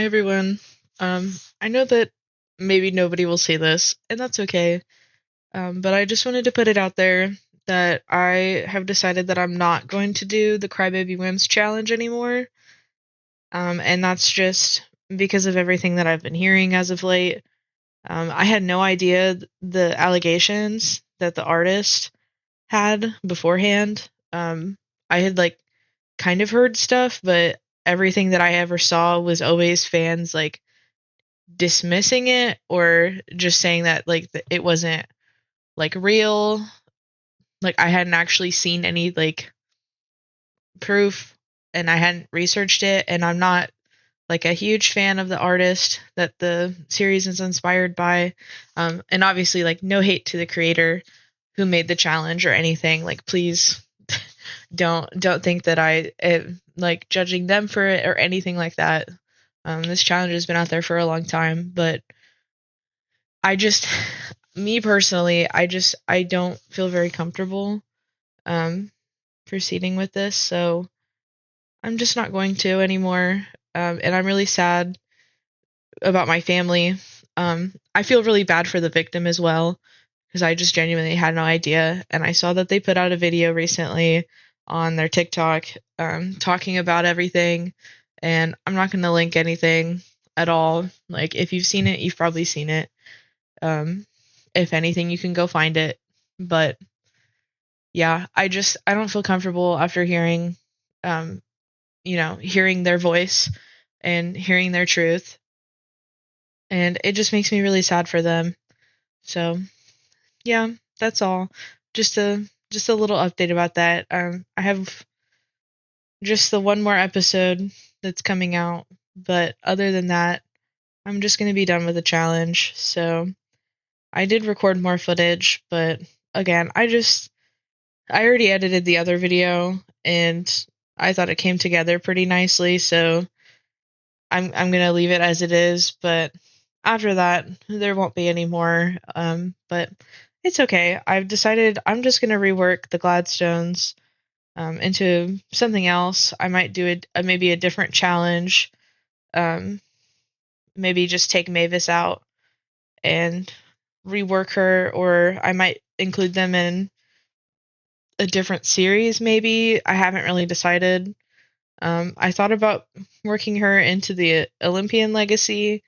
Hi everyone. I know that maybe nobody will see this, and that's okay. But I just wanted to put it out there that I have decided that I'm not going to do the Crybaby Whims challenge anymore. And that's just because of everything that I've been hearing as of late. I had no idea the allegations that the artist had beforehand. I had like kind of heard stuff, but everything that I ever saw was always fans like dismissing it or just saying that like it wasn't like real. Like I hadn't actually seen any like proof and I hadn't researched it, and I'm not like a huge fan of the artist that the series is inspired by. And obviously like no hate to the creator who made the challenge or anything. Like please don't think that I am like judging them for it or anything like that. This challenge has been out there for a long time, but I just, me personally, I don't feel very comfortable um, proceeding with this, so I'm just not going to anymore. And I'm really sad about my family. I feel really bad for the victim as well because I just genuinely had no idea. And I saw that they put out a video recently on their TikTok talking about everything. And I'm not going to link anything at all. Like, if you've seen it, you've probably seen it. Um, if anything, you can go find it. But yeah, I don't feel comfortable after hearing, um, hearing their voice and hearing their truth, and it just makes me really sad for them. So yeah, that's all. Just a little update about that. I have just the one more episode that's coming out, but other than that, I'm just gonna be done with the challenge. So I did record more footage, but again, I already edited the other video and I thought it came together pretty nicely, so I'm gonna leave it as it is. But after that, there won't be any more. But it's okay. I've decided I'm just gonna rework the Gladstones into something else. I might do maybe a different challenge. Um, Maybe just take Mavis out and rework her, or I might include them in a different series. Maybe I haven't really decided. I thought about working her into the Olympian legacy,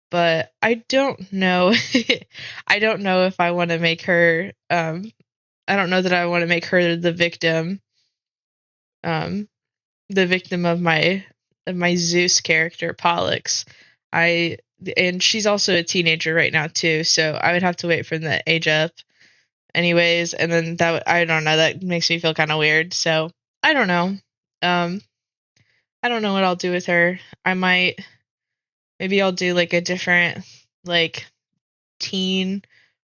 but I don't know. I don't know if I want to make her. I don't know that I want to make her um, the victim of my Zeus character, Pollux. I and she's also a teenager right now too, so I would have to wait for the age up, anyways. And then I don't know. That makes me feel kind of weird. So I don't know. Um, I don't know what I'll do with her. I might maybe I'll do like a different like teen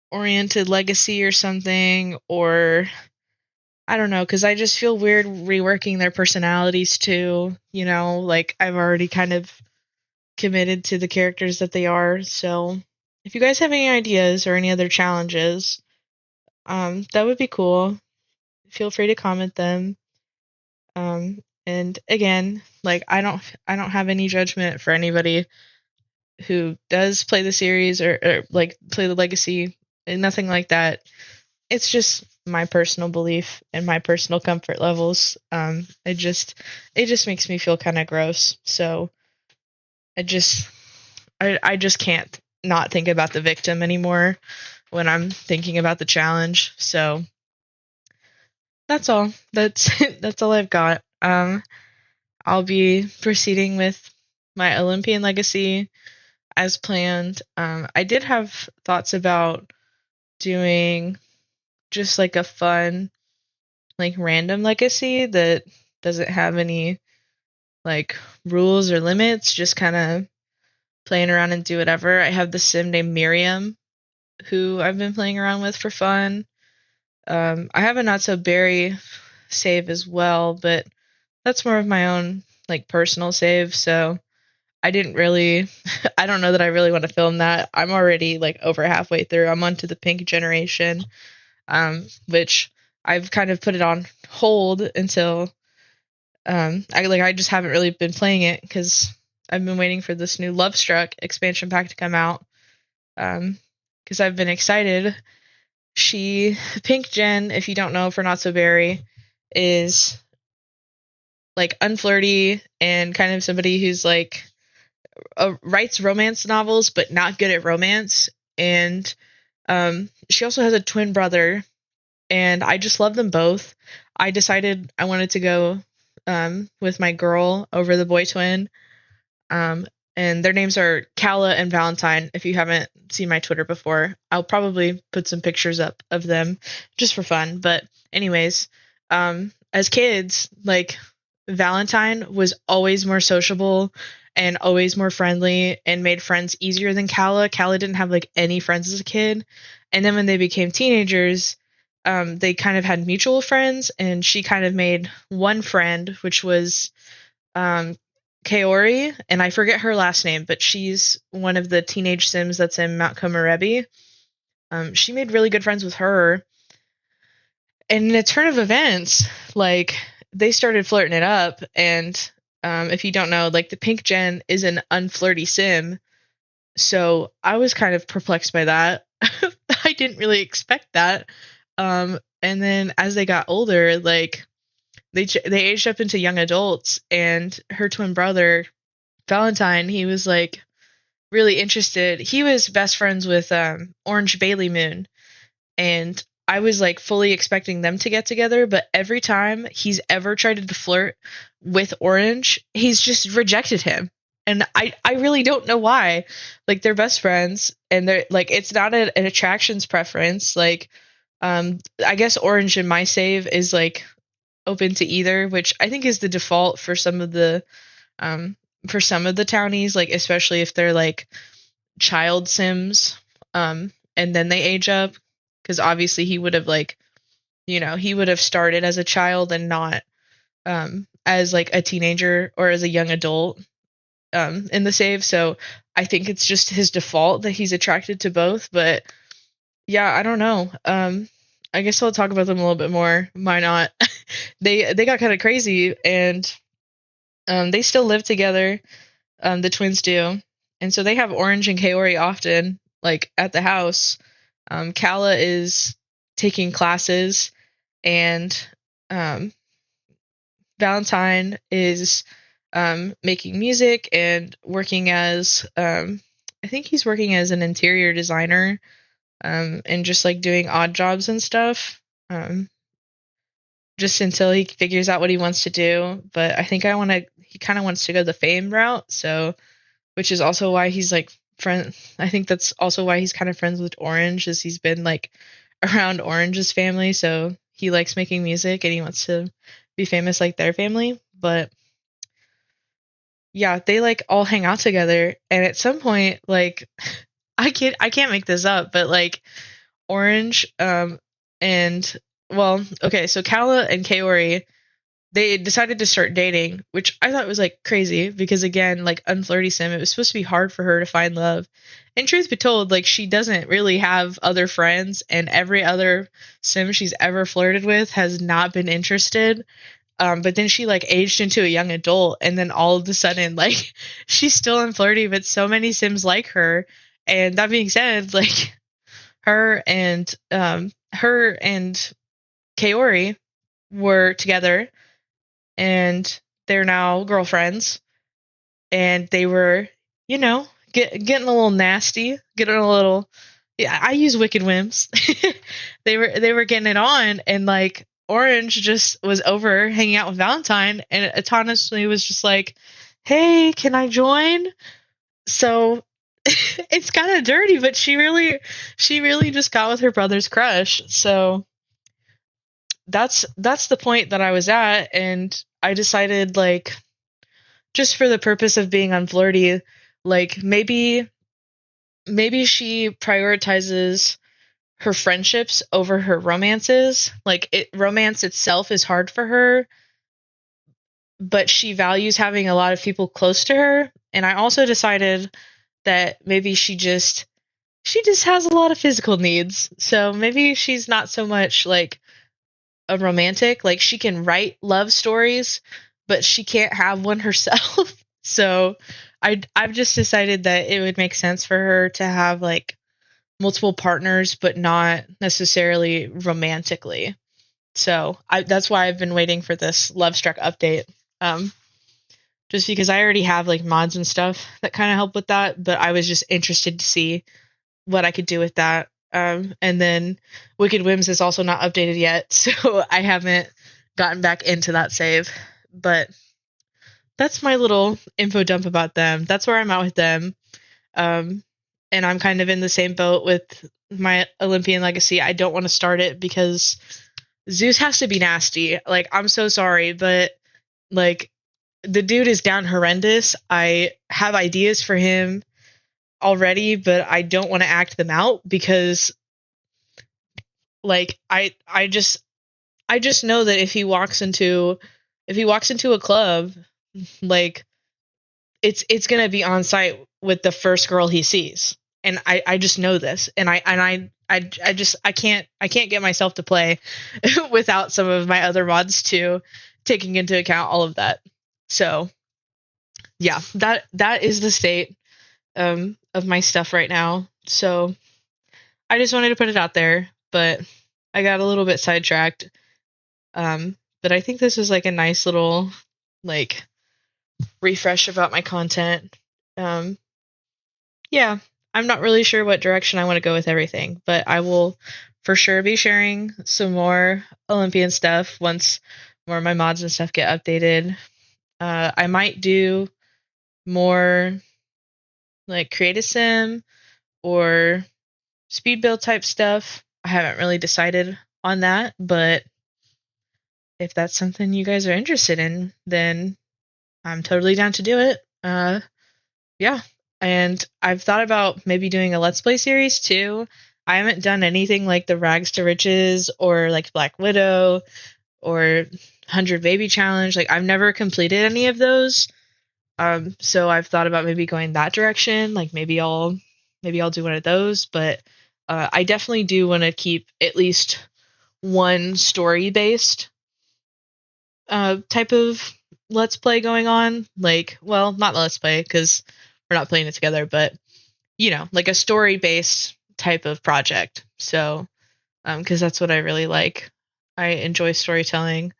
oriented legacy or something, or I don't know, because I just feel weird reworking their personalities too. Like I've already kind of committed to the characters that they are. So if you guys have any ideas or any other challenges, that would be cool. Feel free to comment them. And again, like I don't have any judgment for anybody who does play the series or like play the legacy and nothing like that. It's just my personal belief and my personal comfort levels. It just makes me feel kind of gross. So I just I just can't not think about the victim anymore when I'm thinking about the challenge. So that's all. That's that's all I've got. I'll be proceeding with my Olympian legacy as planned. I did have thoughts about doing just like a fun, like random legacy that doesn't have any like rules or limits, just kind of playing around and do whatever. I have this sim named Miriam who I've been playing around with for fun. I have a not so berry save as well, but that's more of my own like personal save, so I didn't really I don't know that I really want to film that. I'm already like over halfway through. I'm onto the pink generation, which I've kind of put it on hold until I just haven't really been playing it because I've been waiting for this new Love Struck expansion pack to come out. Because I've been excited. Pink Jen, if you don't know for Not So Berry, is like unflirty and kind of somebody who's like writes romance novels but not good at romance. And she also has a twin brother, and I just love them both. I decided I wanted to go with my girl over the boy twin. Um, and their names are Kala and Valentine. If you haven't seen my Twitter before, I'll probably put some pictures up of them just for fun. But anyways, as kids, like Valentine was always more sociable and always more friendly and made friends easier than Kala. Kala didn't have like any friends as a kid. And then when they became teenagers, they kind of had mutual friends, and she kind of made one friend, which was um, Kaori, and I forget her last name, but she's one of the teenage Sims that's in Mount Komorebi. She made really good friends with her, and in a turn of events, like they started flirting it up. And if you don't know, like the Pink Gen is an unflirty Sim, so I was kind of perplexed by that. I didn't really expect that. And then as they got older, like they aged up into young adults, and her twin brother Valentine, he was like really interested. He was best friends with Orange Bailey Moon, and I was like fully expecting them to get together, but every time he's ever tried to flirt with Orange, he's just rejected him. And I really don't know why. Like they're best friends, and they're like it's not an attractions preference. Like I guess Orange in my save is like open to either, which I think is the default um for some of the townies, like especially if they're like child sims, and then they age up, because obviously he would have like he would have started as a child and not as like a teenager or as a young adult in the save. So I think it's just his default that he's attracted to both. But yeah, I don't know. I guess I'll talk about them a little bit more. Why not? They got kind of crazy, and they still live together. The twins do, and so they have Orange and Kaori often, like at the house. Kala is taking classes, and um, Valentine is making music and working as I think he's working as an interior designer, and just like doing odd jobs and stuff. Just until he figures out what he wants to do. But I think he kind of wants to go the fame route. So, which is also why he's like friend. I think that's also why he's kind of friends with Orange, is he's been like around Orange's family. So he likes making music and he wants to be famous like their family. But yeah, they like all hang out together. And at some point, like I can't make this up, but like Orange, and well, okay, so Kala and Kaori, they decided to start dating, which I thought was like crazy because again, like unflirty sim, it was supposed to be hard for her to find love. And truth be told, like she doesn't really have other friends, and every other sim she's ever flirted with has not been interested. But then she like aged into a young adult, and then all of a sudden, like she's still unflirty, but so many sims like her. And that being said, like her and Kaori were together, and they're now girlfriends, and they were getting a little nasty, getting a little, yeah, I use wicked whims. They were getting it on, and like Orange just was over hanging out with Valentine, and autonomously was just like, hey, can I join? So it's kind of dirty, but she really just got with her brother's crush. So that's the point that I was at, and I decided, like, just for the purpose of being unflirty, like maybe she prioritizes her friendships over her romances. Like romance itself is hard for her, but she values having a lot of people close to her. And I also decided that maybe she just has a lot of physical needs. So maybe she's not so much like a romantic. Like she can write love stories, but she can't have one herself. So I've just decided that it would make sense for her to have like multiple partners, but not necessarily romantically. So that's why I've been waiting for this Love Struck update. Um, just because I already have like mods and stuff that kind of help with that, but I was just interested to see what I could do with that. And then Wicked Whims is also not updated yet, so I haven't gotten back into that save. But that's my little info dump about them. That's where I'm at with them. Um, and I'm kind of in the same boat with my Olympian Legacy. I don't want to start it because Zeus has to be nasty. Like, I'm so sorry, but like the dude is down horrendous. I have ideas for him already, but I don't want to act them out because like I just know that if he walks into a club, like it's gonna be on site with the first girl he sees. And I just know this. And I can't get myself to play without some of my other mods too, taking into account all of that. So yeah, that is the state of my stuff right now. So I just wanted to put it out there, but I got a little bit sidetracked. But I think this is like a nice little like refresh about my content. Um, yeah, I'm not really sure what direction I want to go with everything, but I will for sure be sharing some more Olympian stuff once more of my mods and stuff get updated. I might do more like create a sim or speed build type stuff. I haven't really decided on that, but if that's something you guys are interested in, then I'm totally down to do it. Yeah. And I've thought about maybe doing a Let's Play series too. I haven't done anything like the Rags to Riches or like Black Widow or 100 Baby Challenge. Like, I've never completed any of those. So I've thought about maybe going that direction. Like, maybe I'll do one of those. But I definitely do want to keep at least one story based type of let's play going on. Like, well, not let's play because we're not playing it together, but you know, like a story based type of project. So, because that's what I really like. I enjoy storytelling.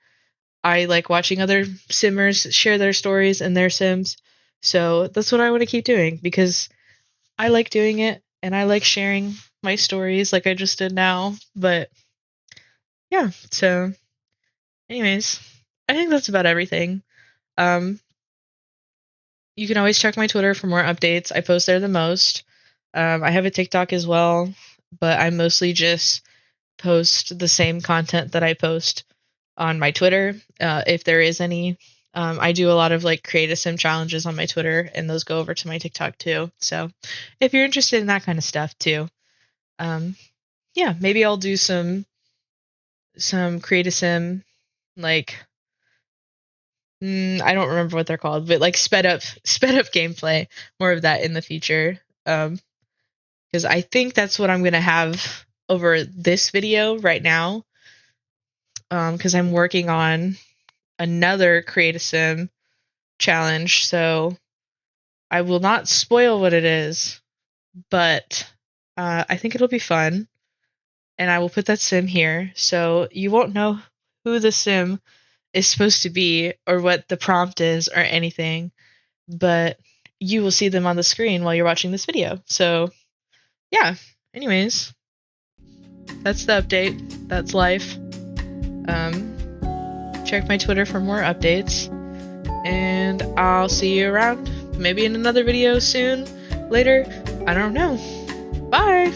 I like watching other simmers share their stories and their sims. So that's what I want to keep doing because I like doing it and I like sharing my stories like I just did now. But yeah, so anyways, I think that's about everything. Um, you can always check my Twitter for more updates. I post there the most. I have a TikTok as well, but I mostly just post the same content that I post on my Twitter, if there is any. I do a lot of like creative sim challenges on my Twitter, and those go over to my TikTok too. So if you're interested in that kind of stuff too, um, yeah, maybe I'll do some creative sim like I don't remember what they're called, but like sped up gameplay, more of that in the future. Because I think that's what I'm gonna have over this video right now. Because I'm working on another create a sim challenge, so I will not spoil what it is, but I think it'll be fun, and I will put that sim here, so you won't know who the sim is supposed to be or what the prompt is or anything, but you will see them on the screen while you're watching this video. So yeah, anyways, that's the update. That's life. Um, check my Twitter for more updates, and I'll see you around. Maybe in another video soon, later. I don't know. Bye!